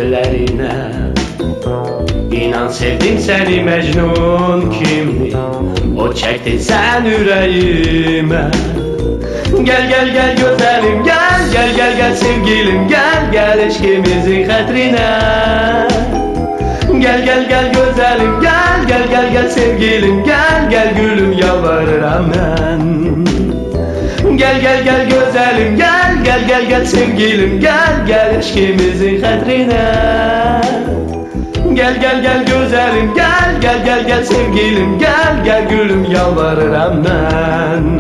ellerine. İnan sevdim seni Mecnun kimi, o çekti sen yüreğime. Gel gel gel güzelim gel, gel gel gel sevgilim gel, gel eşkimizin hatrine. Gel gel gel güzelim gel, gel gel gel sevgilim gel, gel gülüm yalvarırım ben. Gel gel gel güzelim gel, gel gel gel sevgilim gel, gel eşkimizin hatrine. Gel gel gel güzelim gel, gel gel gel sevgilim gel, gel gülüm yalvarırım ben.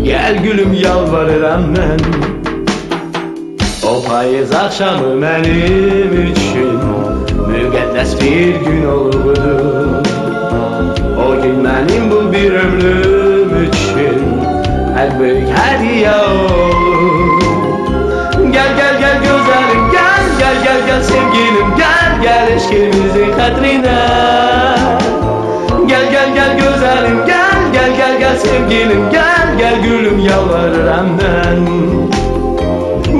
Gel gülüm yalvarırım ben. O payız akşamı benim için müqəddəs bir gün olurdu. O gün benim bu bir ömrüm için en büyük hediye olur. Gel gel gel güzelim gel, gel gel gel sevgilim gel, gel eşkimizin hatrine. Gel gel gel güzelim gel, gel gel gel sevgilim gel, gel gülüm yalvarırım ben.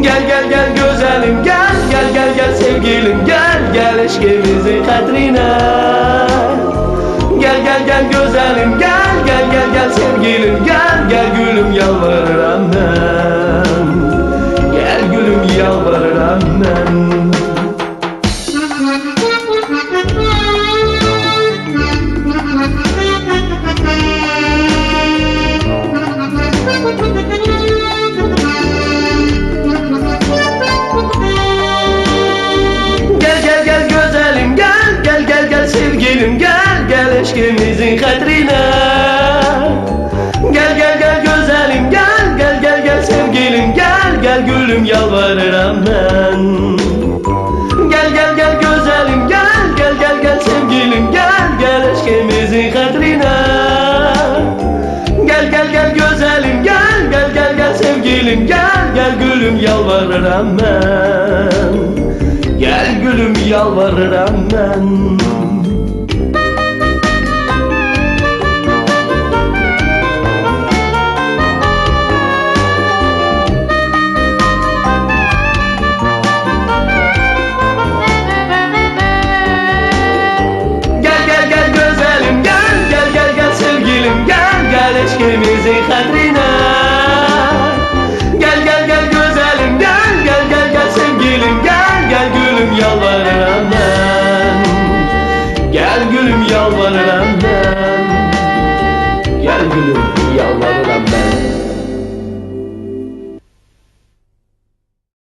Gel gel gel güzelim gel, gel gel gel sevgilim gel, gel eşkimizin hatrine. Gel gel gel güzelim gel, gel gel gel sevgilim gel, gel gülüm yalvarırım ben. Gel gülüm yalvarırım ben. Sevgilim gel, gel eşkimizin hatrine. Gel gel gel güzelim gel, gel gel gel sevgilim gel, gel gülüm yalvarırım ben. Gel gel gel güzelim gel, gel gel gel sevgilim gel, gel eşkimizin hatrine. Gel gel gel güzelim gel, gel gel gel sevgilim gel, gel gülüm yalvarırım ben. Gel gülüm yalvarırım ben. Eşkimizin hatrine. Gel gel gel güzelim gel, gel gel gel sevgilim gel, gel gülüm yalvarırım ben. Gel gülüm yalvarırım ben. Gel gülüm yalvarırım.